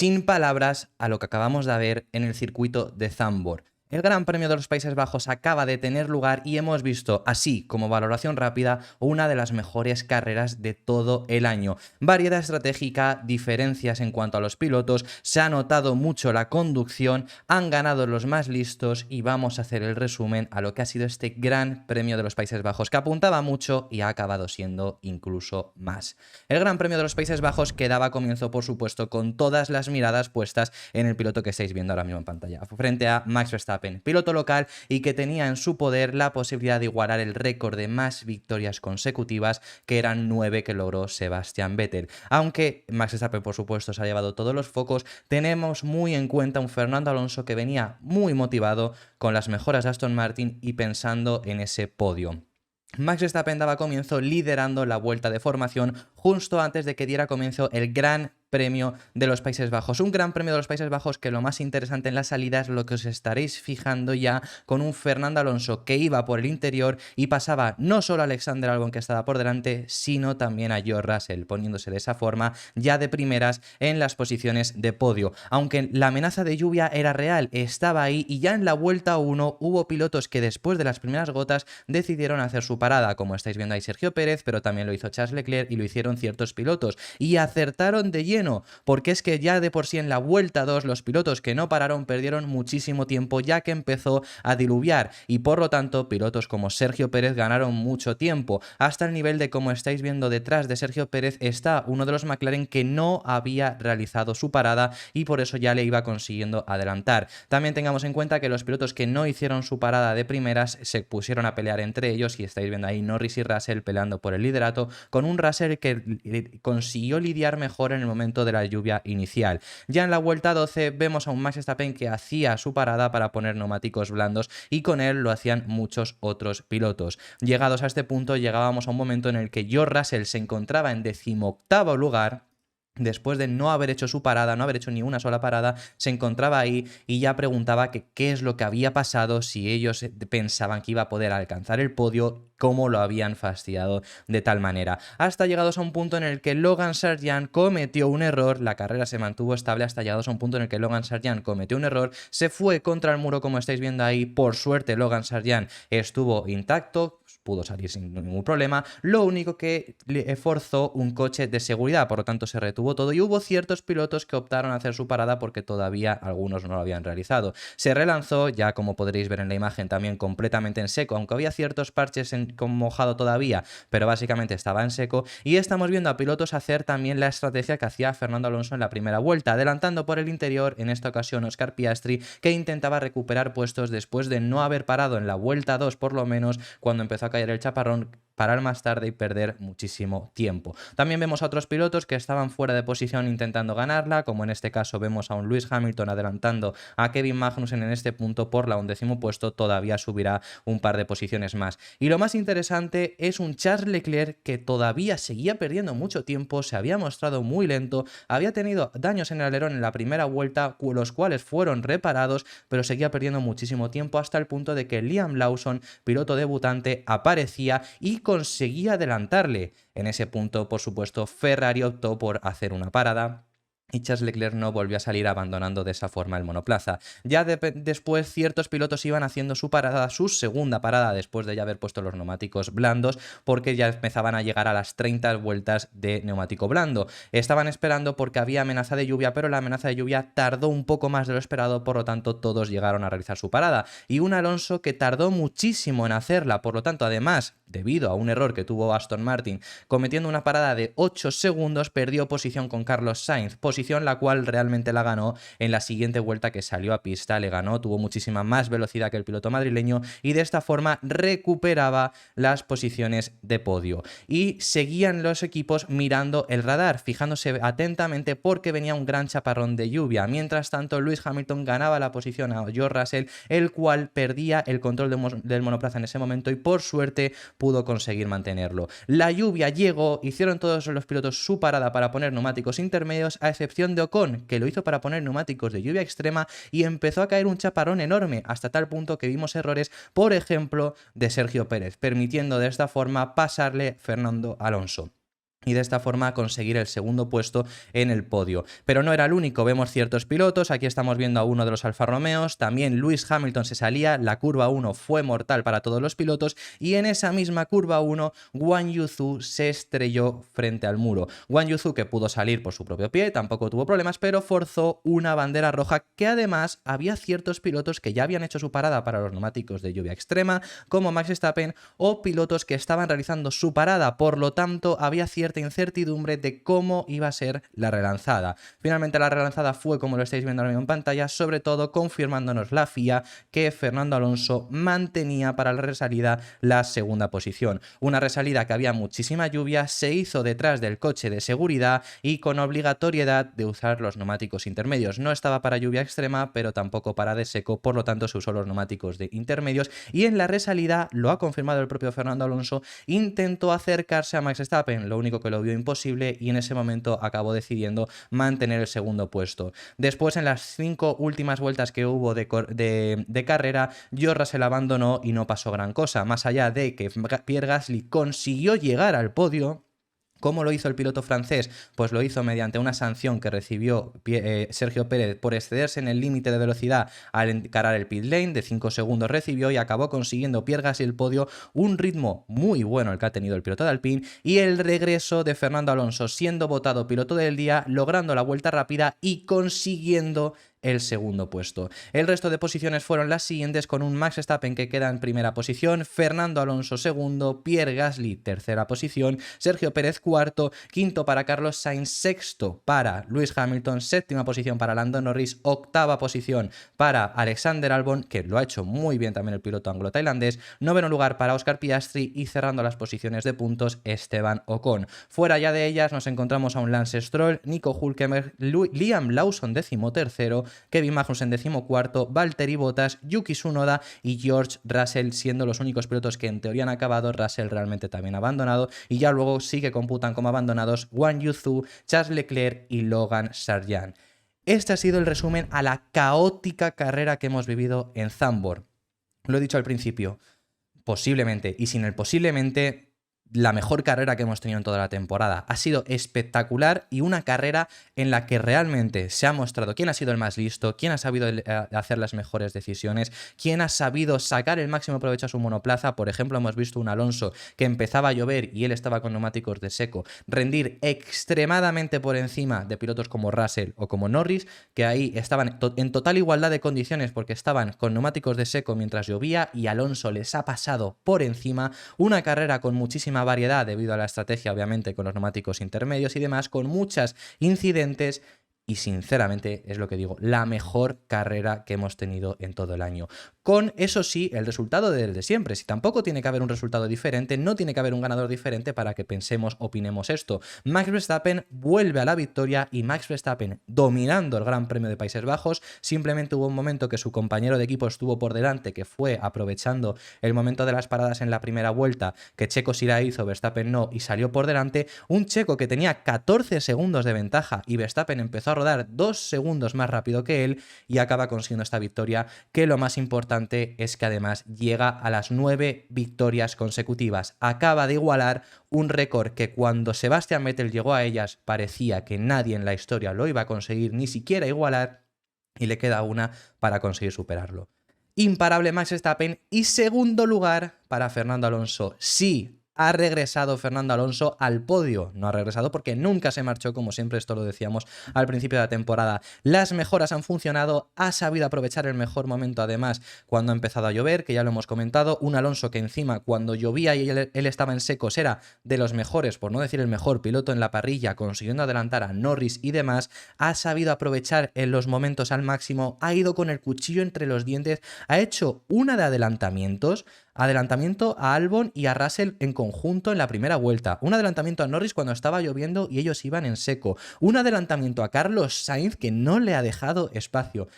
Sin palabras a lo que acabamos de ver en el circuito de Zandvoort. El Gran Premio de los Países Bajos acaba de tener lugar y hemos visto, así como valoración rápida, una de las mejores carreras de todo el año. Variedad estratégica, diferencias en cuanto a los pilotos, se ha notado mucho la conducción, han ganado los más listos y vamos a hacer el resumen a lo que ha sido este Gran Premio de los Países Bajos, que apuntaba mucho y ha acabado siendo incluso más. El Gran Premio de los Países Bajos que daba comienzo, por supuesto, con todas las miradas puestas en el piloto que estáis viendo ahora mismo en pantalla, frente a Max Verstappen, piloto local y que tenía en su poder la posibilidad de igualar el récord de más victorias consecutivas, que eran 9 que logró Sebastian Vettel. Aunque Max Verstappen, por supuesto, se ha llevado todos los focos, tenemos muy en cuenta un Fernando Alonso que venía muy motivado con las mejoras de Aston Martin y pensando en ese podio. Max Verstappen daba comienzo liderando la vuelta de formación justo antes de que diera comienzo el Gran Premio de los Países Bajos. Un Gran Premio de los Países Bajos que lo más interesante en la salida es lo que os estaréis fijando ya, con un Fernando Alonso que iba por el interior y pasaba no solo a Alexander Albon, que estaba por delante, sino también a George Russell, poniéndose de esa forma ya de primeras en las posiciones de podio. Aunque la amenaza de lluvia era real, estaba ahí, y ya en la vuelta 1 hubo pilotos que después de las primeras gotas decidieron hacer su parada, como estáis viendo ahí Sergio Pérez, pero también lo hizo Charles Leclerc y lo hicieron ciertos pilotos, y acertaron de lleno, porque es que ya de por sí en la vuelta 2 los pilotos que no pararon perdieron muchísimo tiempo, ya que empezó a diluviar, y por lo tanto pilotos como Sergio Pérez ganaron mucho tiempo, hasta el nivel de, como estáis viendo detrás de Sergio Pérez, está uno de los McLaren que no había realizado su parada y por eso ya le iba consiguiendo adelantar. También tengamos en cuenta que los pilotos que no hicieron su parada de primeras se pusieron a pelear entre ellos, y estáis viendo ahí Norris y Russell peleando por el liderato, con un Russell que consiguió lidiar mejor en el momento de la lluvia inicial. Ya en la vuelta 12 vemos a un Max Verstappen que hacía su parada para poner neumáticos blandos, y con él lo hacían muchos otros pilotos. Llegados a este punto, llegábamos a un momento en el que George Russell se encontraba en 18º lugar. Después de no haber hecho su parada, no haber hecho ni una sola parada, se encontraba ahí y ya preguntaba que qué es lo que había pasado, si ellos pensaban que iba a poder alcanzar el podio, cómo lo habían fastidiado de tal manera. Hasta llegados a un punto en el que Logan Sargeant cometió un error, la carrera se mantuvo estable hasta llegados a un punto en el que Logan Sargeant cometió un error, se fue contra el muro, como estáis viendo ahí. Por suerte Logan Sargeant estuvo intacto, pudo salir sin ningún problema, lo único que le forzó un coche de seguridad, por lo tanto se retuvo todo, y hubo ciertos pilotos que optaron a hacer su parada porque todavía algunos no lo habían realizado. Se relanzó, ya como podréis ver en la imagen, también completamente en seco, aunque había ciertos parches con mojado todavía, pero básicamente estaba en seco, y estamos viendo a pilotos hacer también la estrategia que hacía Fernando Alonso en la primera vuelta, adelantando por el interior, en esta ocasión Oscar Piastri, que intentaba recuperar puestos después de no haber parado en la vuelta 2 por lo menos, cuando empezó a caer el chaparrón, parar más tarde y perder muchísimo tiempo. También vemos a otros pilotos que estaban fuera de posición intentando ganarla, como en este caso vemos a un Lewis Hamilton adelantando a Kevin Magnussen en este punto por la 11º puesto, todavía subirá un par de posiciones más. Y lo más interesante es un Charles Leclerc que todavía seguía perdiendo mucho tiempo, se había mostrado muy lento, había tenido daños en el alerón en la primera vuelta, los cuales fueron reparados, pero seguía perdiendo muchísimo tiempo, hasta el punto de que Liam Lawson, piloto debutante, aparecía y conseguía adelantarle. En ese punto, por supuesto, Ferrari optó por hacer una parada y Charles Leclerc no volvió a salir, abandonando de esa forma el monoplaza. Ya después ciertos pilotos iban haciendo su parada, su segunda parada, después de ya haber puesto los neumáticos blandos, porque ya empezaban a llegar a las 30 vueltas de neumático blando. Estaban esperando porque había amenaza de lluvia, pero la amenaza de lluvia tardó un poco más de lo esperado, por lo tanto todos llegaron a realizar su parada. Y un Alonso que tardó muchísimo en hacerla, por lo tanto, además, debido a un error que tuvo Aston Martin, cometiendo una parada de 8 segundos, perdió posición con Carlos Sainz, posición la cual realmente la ganó en la siguiente vuelta que salió a pista, le ganó, tuvo muchísima más velocidad que el piloto madrileño, y de esta forma recuperaba las posiciones de podio. Y seguían los equipos mirando el radar, fijándose atentamente porque venía un gran chaparrón de lluvia. Mientras tanto, Lewis Hamilton ganaba la posición a George Russell, el cual perdía el control del monoplaza en ese momento, y por suerte pudo conseguir mantenerlo. La lluvia llegó, hicieron todos los pilotos su parada para poner neumáticos intermedios, a excepción de Ocon, que lo hizo para poner neumáticos de lluvia extrema, y empezó a caer un chaparrón enorme, hasta tal punto que vimos errores, por ejemplo, de Sergio Pérez, permitiendo de esta forma pasarle Fernando Alonso. y de esta forma conseguir el segundo puesto en el podio. Pero no era el único, vemos ciertos pilotos, aquí estamos viendo a uno de los Alfa Romeos, también Lewis Hamilton se salía, la curva 1 fue mortal para todos los pilotos y en esa misma curva 1 Guan Yu Zhou se estrelló frente al muro. Guan Yu Zhou, que pudo salir por su propio pie, tampoco tuvo problemas, pero forzó una bandera roja que además había ciertos pilotos que ya habían hecho su parada para los neumáticos de lluvia extrema, como Max Verstappen, o pilotos que estaban realizando su parada, por lo tanto había cierta incertidumbre de cómo iba a ser la relanzada. Finalmente la relanzada fue como lo estáis viendo ahora mismo en pantalla, sobre todo confirmándonos la FIA que Fernando Alonso mantenía para la resalida la segunda posición. Una resalida que había muchísima lluvia, se hizo detrás del coche de seguridad y con obligatoriedad de usar los neumáticos intermedios. No estaba para lluvia extrema, pero tampoco para de seco, por lo tanto se usó los neumáticos de intermedios y en la resalida, lo ha confirmado el propio Fernando Alonso, intentó acercarse a Max Verstappen, lo único que lo vio imposible y en ese momento acabó decidiendo mantener el segundo puesto. Después, en las 5 últimas vueltas que hubo de carrera, George Russell abandonó y no pasó gran cosa, más allá de que Pierre Gasly consiguió llegar al podio. ¿Cómo lo hizo el piloto francés? Pues lo hizo mediante una sanción que recibió Sergio Pérez por excederse en el límite de velocidad al encarar el pit lane, de 5 segundos recibió y acabó consiguiendo Pierre Gasly el podio, un ritmo muy bueno el que ha tenido el piloto de Alpine y el regreso de Fernando Alonso siendo votado piloto del día, logrando la vuelta rápida y consiguiendo el segundo puesto. El resto de posiciones fueron las siguientes, con un Max Verstappen que queda en primera posición, Fernando Alonso segundo, Pierre Gasly tercera posición, Sergio Pérez cuarto, quinto para Carlos Sainz, sexto para Lewis Hamilton, séptima posición para Lando Norris, octava posición para Alexander Albon, que lo ha hecho muy bien también el piloto anglo-tailandés, noveno lugar para Oscar Piastri y cerrando las posiciones de puntos Esteban Ocon. Fuera ya de ellas nos encontramos a un Lance Stroll, Nico Hülkenberg, Liam Lawson decimotercero, Kevin Magnussen decimocuarto, Valtteri Bottas, Yuki Tsunoda y George Russell siendo los únicos pilotos que en teoría han acabado. Russell realmente también abandonado y ya luego sí que computan como abandonados Guan Yu Zhou, Charles Leclerc y Logan Sargeant. Este ha sido el resumen a la caótica carrera que hemos vivido en Zandvoort. Lo he dicho al principio, posiblemente, y sin el posiblemente, la mejor carrera que hemos tenido en toda la temporada. Ha sido espectacular y una carrera en la que realmente se ha mostrado quién ha sido el más listo, quién ha sabido hacer las mejores decisiones, quién ha sabido sacar el máximo provecho a su monoplaza. Por ejemplo, hemos visto un Alonso que empezaba a llover y él estaba con neumáticos de seco, rendir extremadamente por encima de pilotos como Russell o como Norris, que ahí estaban en total igualdad de condiciones porque estaban con neumáticos de seco mientras llovía y Alonso les ha pasado por encima. Una carrera con muchísima variedad debido a la estrategia, obviamente, con los neumáticos intermedios y demás, con muchos incidentes y sinceramente, es lo que digo, la mejor carrera que hemos tenido en todo el año. Con, eso sí, el resultado del de siempre. Si tampoco tiene que haber un resultado diferente, no tiene que haber un ganador diferente para que pensemos, opinemos esto. Max Verstappen vuelve a la victoria y Max Verstappen dominando el Gran Premio de Países Bajos. Simplemente hubo un momento que su compañero de equipo estuvo por delante, que fue aprovechando el momento de las paradas en la primera vuelta, que Checo sí la hizo, Verstappen no, y salió por delante. Un Checo que tenía 14 segundos de ventaja y Verstappen empezó a rodar 2 segundos más rápido que él y acaba consiguiendo esta victoria, que lo más importante es que además llega a las 9 victorias consecutivas. Acaba de igualar un récord que cuando Sebastian Vettel llegó a ellas parecía que nadie en la historia lo iba a conseguir, ni siquiera igualar, y le queda una para conseguir superarlo. Imparable Max Verstappen y segundo lugar para Fernando Alonso. Sí, ha regresado Fernando Alonso al podio. No ha regresado porque nunca se marchó, como siempre esto lo decíamos al principio de la temporada. Las mejoras han funcionado, ha sabido aprovechar el mejor momento además cuando ha empezado a llover, que ya lo hemos comentado. Un Alonso que encima cuando llovía y él estaba en secos era de los mejores, por no decir el mejor piloto en la parrilla, consiguiendo adelantar a Norris y demás. Ha sabido aprovechar en los momentos al máximo, ha ido con el cuchillo entre los dientes, ha hecho una de adelantamiento a Albon y a Russell en conjunto en la primera vuelta, un adelantamiento a Norris cuando estaba lloviendo y ellos iban en seco, un adelantamiento a Carlos Sainz que no le ha dejado espacio.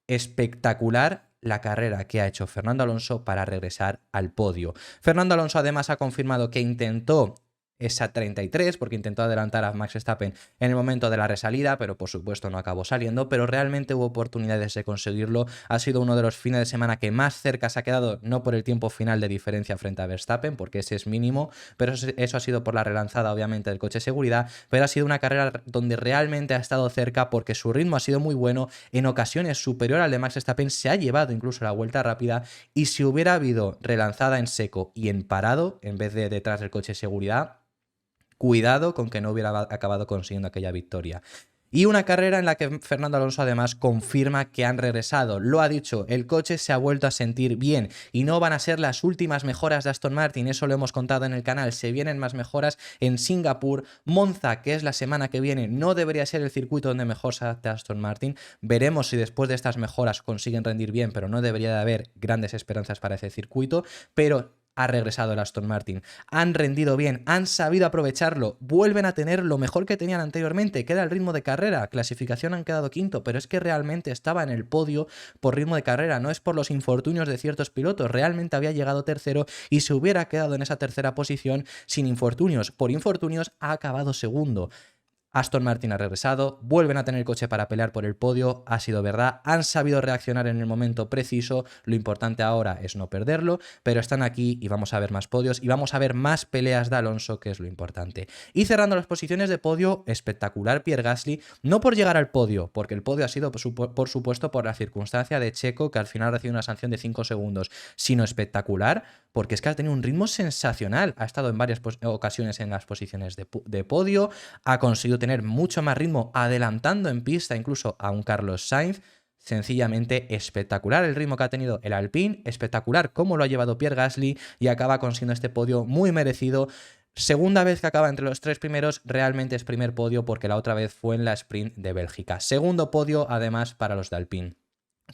Espectacular la carrera que ha hecho Fernando Alonso para regresar al podio. Fernando Alonso además ha confirmado que intentó esa 33 porque intentó adelantar a Max Verstappen en el momento de la resalida, pero por supuesto no acabó saliendo, pero realmente hubo oportunidades de conseguirlo. Ha sido uno de los fines de semana que más cerca se ha quedado, no por el tiempo final de diferencia frente a Verstappen, porque ese es mínimo, pero eso ha sido por la relanzada obviamente del coche de seguridad, pero ha sido una carrera donde realmente ha estado cerca porque su ritmo ha sido muy bueno, en ocasiones superior al de Max Verstappen, se ha llevado incluso la vuelta rápida, y si hubiera habido relanzada en seco y en parado en vez de detrás del coche de seguridad, cuidado con que no hubiera acabado consiguiendo aquella victoria. Y una carrera en la que Fernando Alonso además confirma que han regresado. Lo ha dicho, el coche se ha vuelto a sentir bien y no van a ser las últimas mejoras de Aston Martin, eso lo hemos contado en el canal, se vienen más mejoras en Singapur. Monza, que es la semana que viene, no debería ser el circuito donde mejor se adapte a Aston Martin. Veremos si después de estas mejoras consiguen rendir bien, pero no debería de haber grandes esperanzas para ese circuito, pero ha regresado el Aston Martin, han rendido bien, han sabido aprovecharlo, vuelven a tener lo mejor que tenían anteriormente, que era el ritmo de carrera. Clasificación han quedado quinto, pero es que realmente estaba en el podio por ritmo de carrera, no es por los infortunios de ciertos pilotos, realmente había llegado tercero y se hubiera quedado en esa tercera posición sin infortunios. Por infortunios ha acabado segundo. Aston Martin ha regresado, vuelven a tener coche para pelear por el podio, ha sido verdad, han sabido reaccionar en el momento preciso, lo importante ahora es no perderlo, pero están aquí y vamos a ver más podios y vamos a ver más peleas de Alonso, que es lo importante. Y cerrando las posiciones de podio, espectacular Pierre Gasly, no por llegar al podio, porque el podio ha sido por supuesto por la circunstancia de Checo, que al final recibe una sanción de 5 segundos, sino espectacular, porque es que ha tenido un ritmo sensacional, ha estado en varias ocasiones en las posiciones de podio, ha conseguido tener mucho más ritmo, adelantando en pista incluso a un Carlos Sainz. Sencillamente espectacular el ritmo que ha tenido el Alpine, espectacular cómo lo ha llevado Pierre Gasly y acaba consiguiendo este podio muy merecido. Segunda vez que acaba entre los tres primeros, realmente es primer podio porque la otra vez fue en la sprint de Bélgica. Segundo podio además para los de Alpine.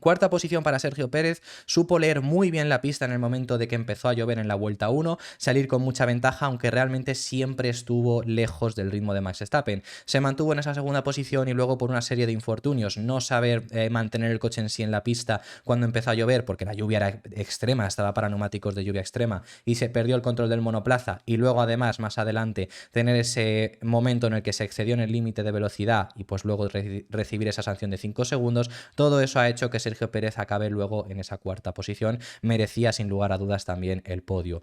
Cuarta posición para Sergio Pérez, supo leer muy bien la pista en el momento de que empezó a llover en la vuelta 1, salir con mucha ventaja, aunque realmente siempre estuvo lejos del ritmo de Max Verstappen. Se mantuvo en esa segunda posición y luego por una serie de infortunios, no saber mantener el coche en sí en la pista cuando empezó a llover, porque la lluvia era extrema, estaba para neumáticos de lluvia extrema, y se perdió el control del monoplaza, y luego además más adelante tener ese momento en el que se excedió en el límite de velocidad y pues luego recibir esa sanción de 5 segundos, todo eso ha hecho que Sergio Pérez acabe luego en esa cuarta posición, merecía sin lugar a dudas también el podio.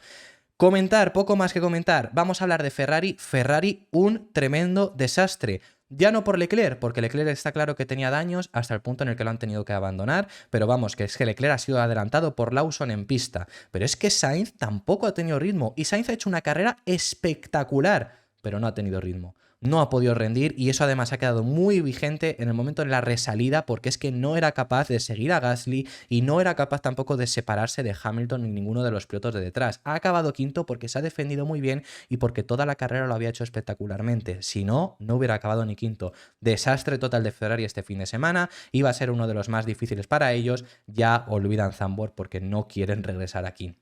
Comentar, poco más que comentar, vamos a hablar de Ferrari. Ferrari, un tremendo desastre. Ya no por Leclerc, porque Leclerc está claro que tenía daños hasta el punto en el que lo han tenido que abandonar, pero vamos, que es que Leclerc ha sido adelantado por Lawson en pista, pero es que Sainz tampoco ha tenido ritmo y Sainz ha hecho una carrera espectacular, pero no ha tenido ritmo. No ha podido rendir y eso además ha quedado muy vigente en el momento de la resalida, porque es que no era capaz de seguir a Gasly y no era capaz tampoco de separarse de Hamilton ni ninguno de los pilotos de detrás. Ha acabado quinto porque se ha defendido muy bien y porque toda la carrera lo había hecho espectacularmente. Si no, no hubiera acabado ni quinto. Desastre total de Ferrari este fin de semana. Iba a ser uno de los más difíciles para ellos. Ya olvidan Zandvoort porque no quieren regresar aquí.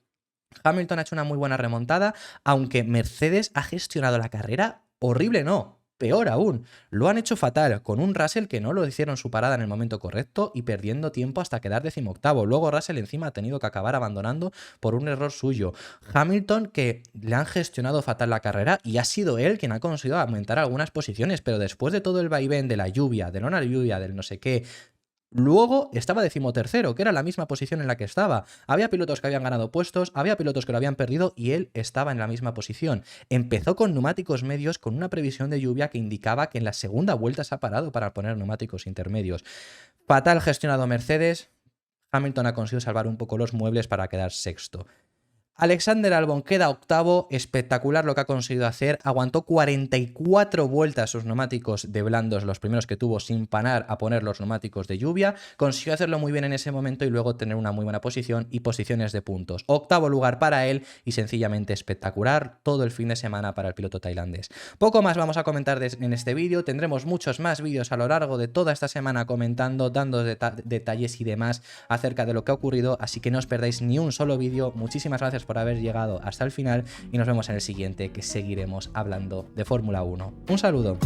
Hamilton ha hecho una muy buena remontada, aunque Mercedes ha gestionado la carrera horrible, no, peor aún. Lo han hecho fatal, con un Russell que no lo hicieron su parada en el momento correcto y perdiendo tiempo hasta quedar 18º. Luego Russell encima ha tenido que acabar abandonando por un error suyo. Hamilton, que le han gestionado fatal la carrera y ha sido él quien ha conseguido aumentar algunas posiciones, pero después de todo el vaivén de la lluvia, de la lluvia, del no sé qué, luego estaba 13º, que era la misma posición en la que estaba. Había pilotos que habían ganado puestos, había pilotos que lo habían perdido y él estaba en la misma posición. Empezó con neumáticos medios con una previsión de lluvia que indicaba que en la segunda vuelta se ha parado para poner neumáticos intermedios. Fatal gestionado Mercedes. Hamilton ha conseguido salvar un poco los muebles para quedar sexto. Alexander Albon queda octavo, espectacular lo que ha conseguido hacer, aguantó 44 vueltas sus neumáticos de blandos, los primeros que tuvo sin parar a poner los neumáticos de lluvia, consiguió hacerlo muy bien en ese momento y luego tener una muy buena posición y posiciones de puntos. Octavo lugar para él y sencillamente espectacular todo el fin de semana para el piloto tailandés. Poco más vamos a comentar en este vídeo, tendremos muchos más vídeos a lo largo de toda esta semana comentando, dando detalles y demás acerca de lo que ha ocurrido, así que no os perdáis ni un solo vídeo. Muchísimas gracias por haber llegado hasta el final y nos vemos en el siguiente, que seguiremos hablando de Fórmula 1. Un saludo.